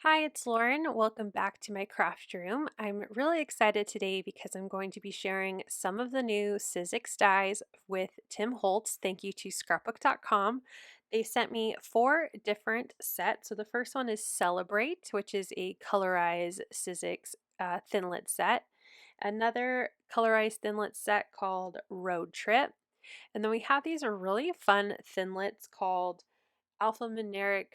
Hi, it's Lauren. Welcome back to my craft room. I'm really excited today because I'm going to be sharing some of the new Sizzix dies with Tim Holtz. Thank you to scrapbook.com. They sent me 4 different sets. So the first one is Celebrate, which is a Colorize Sizzix Thinlit set. Another Colorize Thinlit set called Road Trip. And then we have these really fun Thinlits called alphanumeric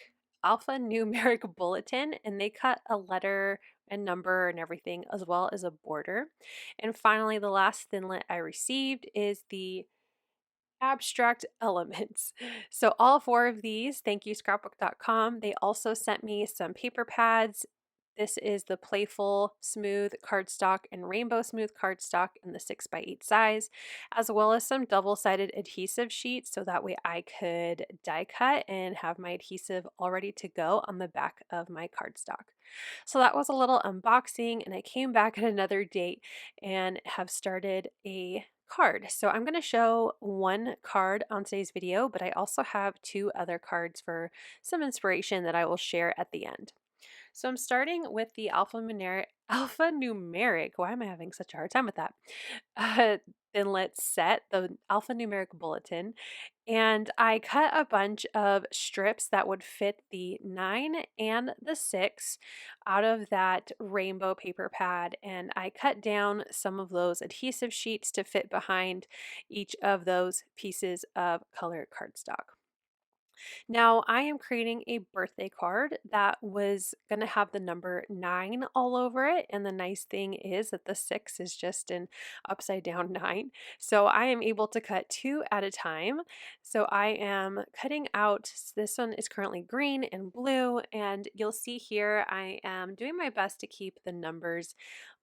alphanumeric bulletin, and they cut a letter and number and everything as well as a border. And finally, the last thinlet I received is the abstract elements. So all 4 of these, thank you scrapbook.com. They also sent me some paper pads. This is the Playful Smooth Cardstock and Rainbow Smooth Cardstock in the 6x8 size, as well as some double-sided adhesive sheets so that way I could die cut and have my adhesive all ready to go on the back of my cardstock. So that was a little unboxing, and I came back at another date and have started a card. So I'm going to show one card on today's video, but I also have 2 other cards for some inspiration that I will share at the end. So I'm starting with the alphanumeric. Why am I having such a hard time with that? Uh, Thinlet set, the alphanumeric bulletin, and I cut a bunch of strips that would fit the 9 and the 6 out of that rainbow paper pad, and I cut down some of those adhesive sheets to fit behind each of those pieces of colored cardstock. Now, I am creating a birthday card that was going to have the number 9 all over it. And the nice thing is that the 6 is just an upside down 9. So I am able to cut 2 at a time. So I am cutting out, this one is currently green and blue. And you'll see here, I am doing my best to keep the numbers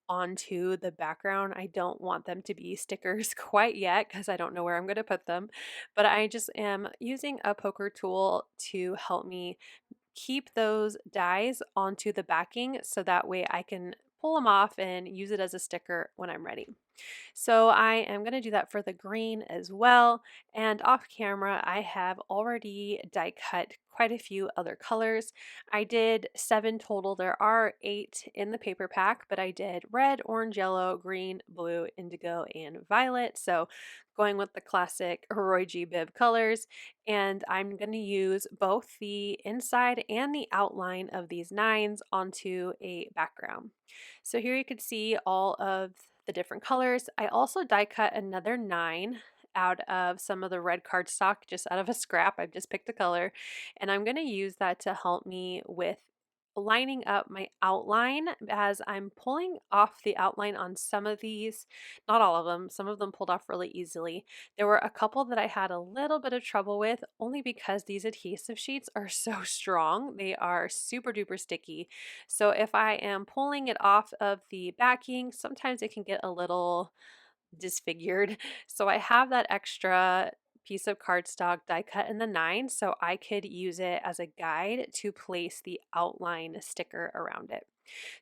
onto the background. I don't want them to be stickers quite yet because I don't know where I'm going to put them, but I just am using a poker tool to help me keep those dies onto the backing so that way I can pull them off and use it as a sticker when I'm ready. So I am going to do that for the green as well. And off camera, I have already die cut quite a few other colors. I did 7 total. There are 8 in the paper pack, but I did red, orange, yellow, green, blue, indigo, and violet. So going with the classic Roy G. Biv colors. And I'm going to use both the inside and the outline of these 9s onto a background. So here you can see all of the different colors. I also die cut another 9 out of some of the red cardstock, just out of a scrap. I've just picked a color, and I'm going to use that to help me with lining up my outline as I'm pulling off the outline on some of these, not all of them. Some of them pulled off really easily. There were a couple that I had a little bit of trouble with only because these adhesive sheets are so strong. They are super duper sticky. So if I am pulling it off of the backing, sometimes it can get a little disfigured. So I have that extra piece of cardstock die cut in the 9 so I could use it as a guide to place the outline sticker around it.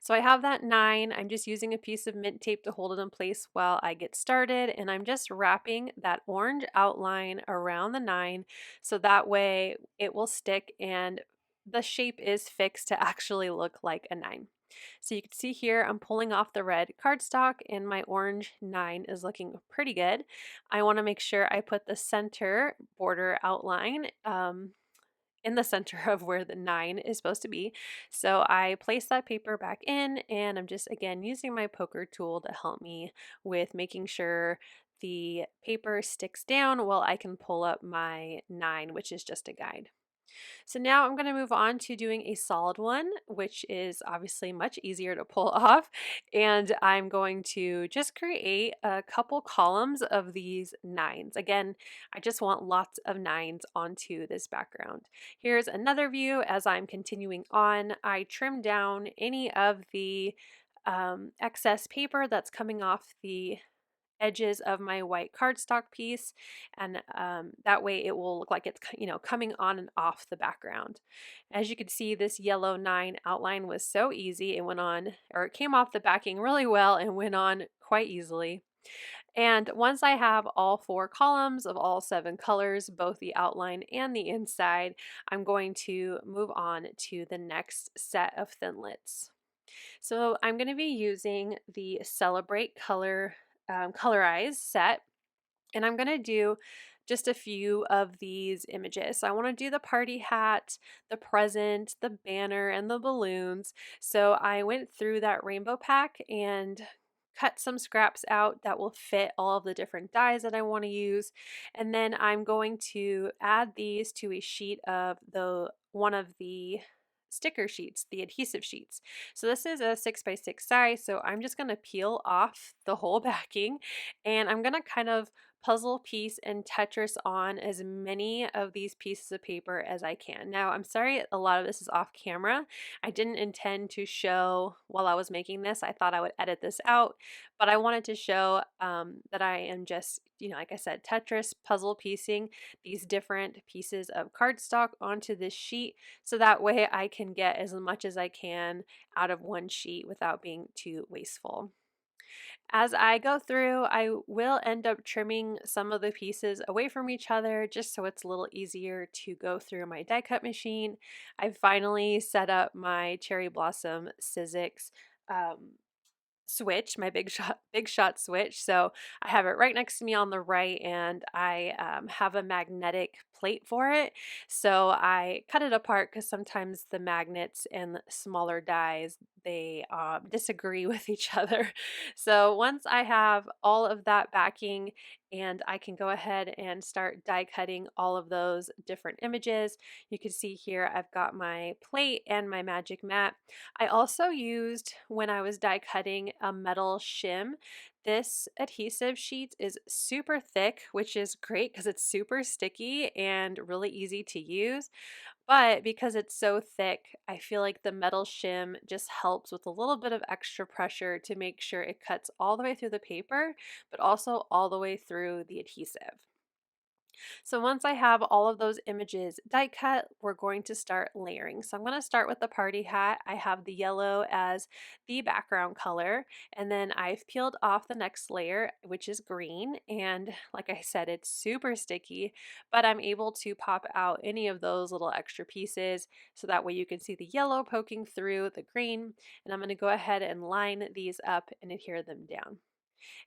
So I have that 9. I'm just using a piece of mint tape to hold it in place while I get started, and I'm just wrapping that orange outline around the 9 so that way it will stick and the shape is fixed to actually look like a 9. So you can see here I'm pulling off the red cardstock and my orange 9 is looking pretty good. I want to make sure I put the center border outline in the center of where the 9 is supposed to be. So I place that paper back in, and I'm just again using my poker tool to help me with making sure the paper sticks down while I can pull up my 9, which is just a guide. So now I'm going to move on to doing a solid one, which is obviously much easier to pull off. And I'm going to just create a couple columns of these 9s. Again, I just want lots of 9s onto this background. Here's another view as I'm continuing on. I trim down any of the excess paper that's coming off the edges of my white cardstock piece, and that way it will look like it's coming on and off the background. As you can see, this yellow 9 outline was so easy. It went on, or it came off the backing really well and went on quite easily. And once I have all 4 columns of all 7 colors, both the outline and the inside, I'm going to move on to the next set of Thinlits. So I'm going to be using the Celebrate Colorize set, and I'm going to do just a few of these images. So I want to do the party hat, the present, the banner, and the balloons. So I went through that rainbow pack and cut some scraps out that will fit all of the different dies that I want to use. And then I'm going to add these to a sheet of one of the sticker sheets, the adhesive sheets. So this is a 6x6 size, so I'm just going to peel off the whole backing, and I'm going to kind of puzzle piece and Tetris on as many of these pieces of paper as I can. Now, I'm sorry a lot of this is off camera. I didn't intend to show while I was making this. I thought I would edit this out, but I wanted to show that I am just, like I said, Tetris puzzle piecing these different pieces of cardstock onto this sheet, so that way I can get as much as I can out of one sheet without being too wasteful. As I go through, I will end up trimming some of the pieces away from each other just so it's a little easier to go through my die cut machine. I finally set up my Cherry Blossom Sizzix switch, my big shot switch. So I have it right next to me on the right, and I have a magnetic plate for it. So I cut it apart because sometimes the magnets and the smaller dies, they disagree with each other. So once I have all of that backing, and I can go ahead and start die cutting all of those different images. You can see here I've got my plate and my magic mat. I also used, when I was die cutting, a metal shim. This adhesive sheet is super thick, which is great because it's super sticky and really easy to use. But because it's so thick, I feel like the metal shim just helps with a little bit of extra pressure to make sure it cuts all the way through the paper, but also all the way through the adhesive. So once I have all of those images die cut, we're going to start layering. So I'm going to start with the party hat. I have the yellow as the background color, and then I've peeled off the next layer, which is green. And like I said, it's super sticky, but I'm able to pop out any of those little extra pieces so that way you can see the yellow poking through the green. And I'm going to go ahead and line these up and adhere them down.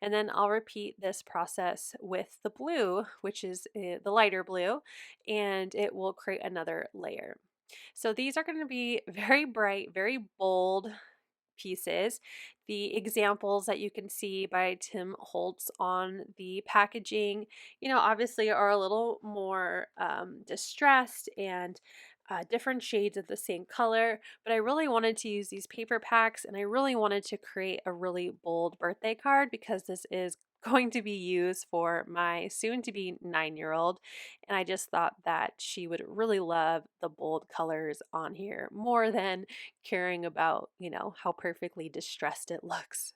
And then I'll repeat this process with the blue, which is the lighter blue, and it will create another layer. So these are going to be very bright, very bold pieces. The examples that you can see by Tim Holtz on the packaging, obviously are a little more distressed and different shades of the same color, but I really wanted to use these paper packs, and I really wanted to create a really bold birthday card because this is going to be used for my soon-to-be 9-year-old, and I just thought that she would really love the bold colors on here more than caring about, how perfectly distressed it looks.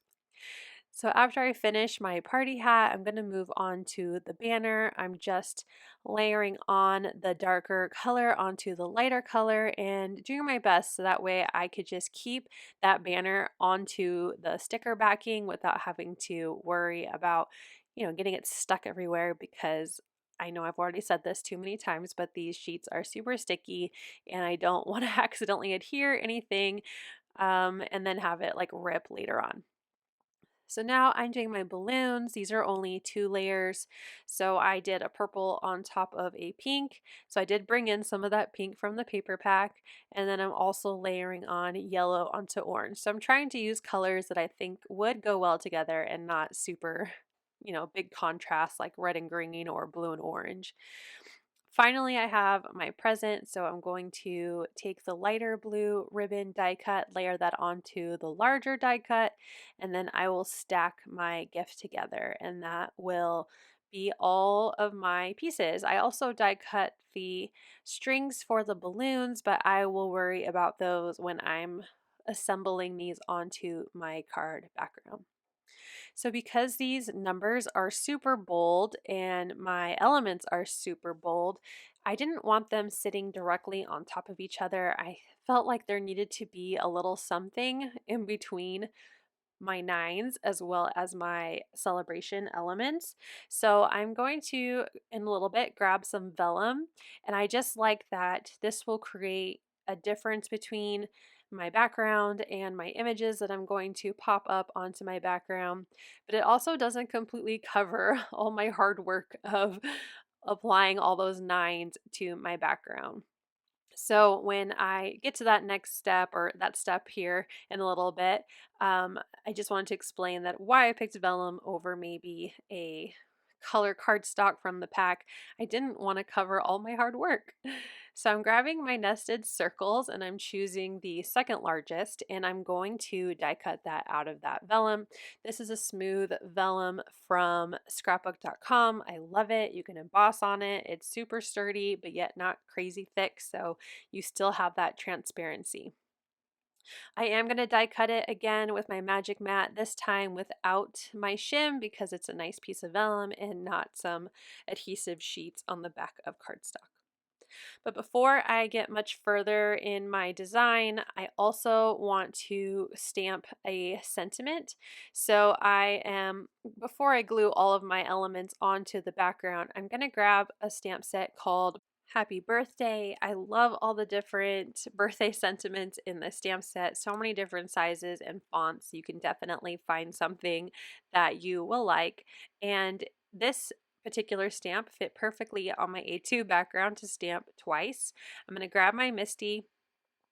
So after I finish my party hat, I'm going to move on to the banner. I'm just layering on the darker color onto the lighter color and doing my best so that way I could just keep that banner onto the sticker backing without having to worry about, getting it stuck everywhere, because I know I've already said this too many times, but these sheets are super sticky and I don't want to accidentally adhere anything and then have it like rip later on. So now I'm doing my balloons. These are only 2 layers. So I did a purple on top of a pink. So I did bring in some of that pink from the paper pack. And then I'm also layering on yellow onto orange. So I'm trying to use colors that I think would go well together and not super, big contrast like red and green or blue and orange. Finally, I have my present, so I'm going to take the lighter blue ribbon die cut, layer that onto the larger die cut, and then I will stack my gift together, and that will be all of my pieces. I also die cut the strings for the balloons, but I will worry about those when I'm assembling these onto my card background. So because these numbers are super bold and my elements are super bold, I didn't want them sitting directly on top of each other. I felt like there needed to be a little something in between my nines as well as my celebration elements. So I'm going to, in a little bit, grab some vellum, and I just like that this will create a difference between my background and my images that I'm going to pop up onto my background, but it also doesn't completely cover all my hard work of applying all those nines to my background. So when I get to that next step, or that step here in a little bit, I just wanted to explain that why I picked vellum over maybe a color cardstock from the pack. I didn't want to cover all my hard work. So I'm grabbing my nested circles and I'm choosing the second largest, and I'm going to die cut that out of that vellum. This is a smooth vellum from scrapbook.com. I love it. You can emboss on it. It's super sturdy, but yet not crazy thick. So you still have that transparency. I am going to die cut it again with my magic mat, this time without my shim because it's a nice piece of vellum and not some adhesive sheets on the back of cardstock. But before I get much further in my design, I also want to stamp a sentiment. So before I glue all of my elements onto the background, I'm going to grab a stamp set called Happy Birthday. I love all the different birthday sentiments in the stamp set. So many different sizes and fonts. You can definitely find something that you will like. And this particular stamp fit perfectly on my A2 background to stamp twice. I'm going to grab my Misty,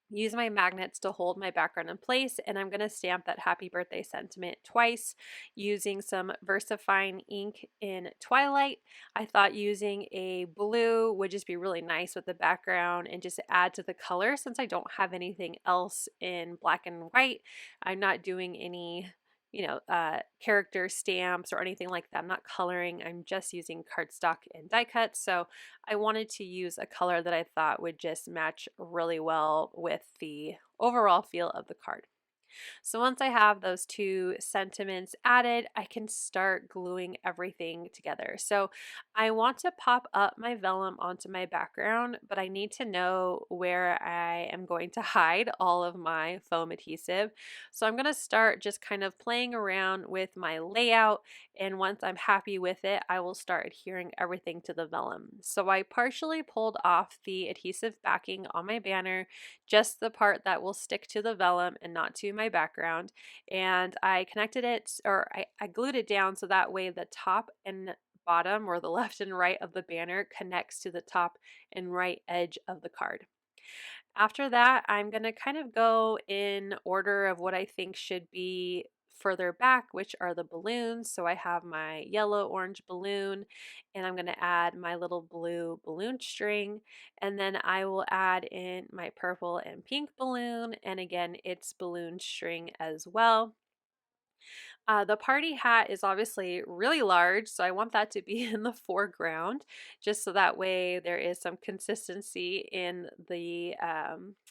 use my magnets to hold my background in place, and I'm going to stamp that happy birthday sentiment twice using some VersaFine ink in Twilight. I thought using a blue would just be really nice with the background and just add to the color. Since I don't have anything else in black and white, I'm not doing any character stamps or anything like that. I'm not coloring, I'm just using cardstock and die cut. So I wanted to use a color that I thought would just match really well with the overall feel of the card. So once I have those two sentiments added, I can start gluing everything together. So I want to pop up my vellum onto my background, but I need to know where I am going to hide all of my foam adhesive. So I'm going to start just kind of playing around with my layout, and once I'm happy with it, I will start adhering everything to the vellum. So I partially pulled off the adhesive backing on my banner, just the part that will stick to the vellum and not to my background, and I connected it, or I glued it down so that way the top and bottom, or the left and right of the banner, connects to the top and right edge of the card. After that, I'm going to kind of go in order of what I think should be further back, which are the balloons. So I have my yellow orange balloon, and I'm going to add my little blue balloon string, and then I will add in my purple and pink balloon, and again it's balloon string as well. The party hat is obviously really large, so I want that to be in the foreground, just so that way there is some consistency in the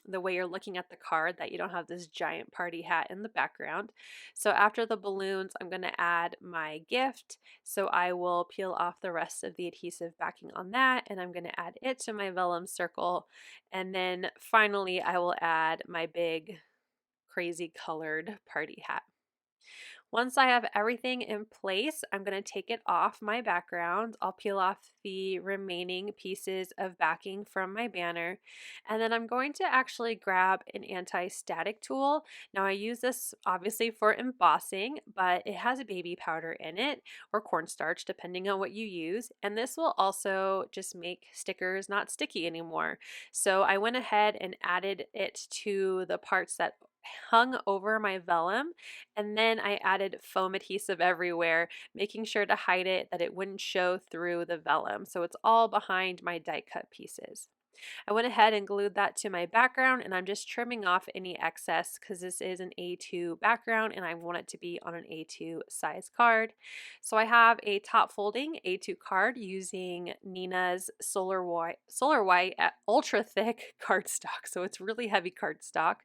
way you're looking at the card, that you don't have this giant party hat in the background. So after the balloons, I'm going to add my gift. So I will peel off the rest of the adhesive backing on that, and I'm going to add it to my vellum circle. And then finally, I will add my big, crazy colored party hat. Once I have everything in place, I'm going to take it off my background. I'll peel off the remaining pieces of backing from my banner, and then I'm going to actually grab an anti-static tool. Now I use this obviously for embossing, but it has a baby powder in it, or cornstarch depending on what you use, and this will also just make stickers not sticky anymore. So I went ahead and added it to the parts that hung over my vellum, and then I added foam adhesive everywhere, making sure to hide it that it wouldn't show through the vellum. So it's all behind my die cut pieces. I went ahead and glued that to my background, and I'm just trimming off any excess because this is an A2 background and I want it to be on an A2 size card. So I have a top folding A2 card using Nina's Solar White ultra thick cardstock. So it's really heavy cardstock.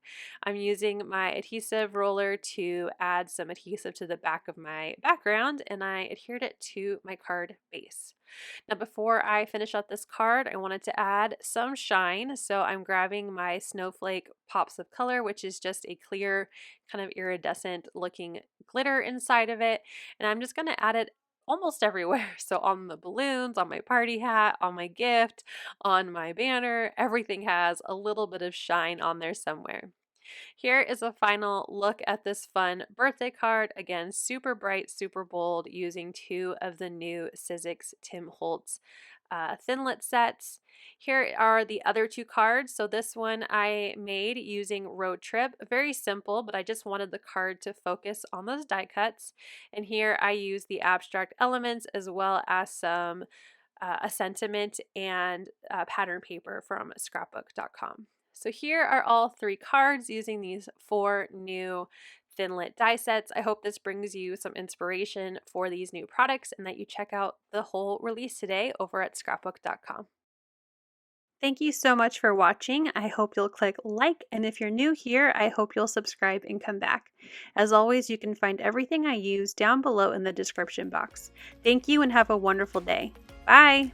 I'm using my adhesive roller to add some adhesive to the back of my background, and I adhered it to my card base. Now before I finish up this card, I wanted to add some some shine, so I'm grabbing my Snowflake Pops of Color, which is just a clear, kind of iridescent looking glitter inside of it, and I'm just going to add it almost everywhere. So on the balloons, on my party hat, on my gift, on my banner, everything has a little bit of shine on there somewhere. Here is a final look at this fun birthday card. Again, super bright, super bold, using 2 of the new Sizzix Tim Holtz Thinlit sets. Here are the other 2 cards. So this one I made using Road Trip. Very simple, but I just wanted the card to focus on those die cuts. And here I use the abstract elements as well as some a sentiment and pattern paper from scrapbook.com. So here are all 3 cards using these 4 new Thinlit die sets. I hope this brings you some inspiration for these new products and that you check out the whole release today over at scrapbook.com. Thank you so much for watching. I hope you'll click like, and if you're new here, I hope you'll subscribe and come back. As always, you can find everything I use down below in the description box. Thank you and have a wonderful day. Bye!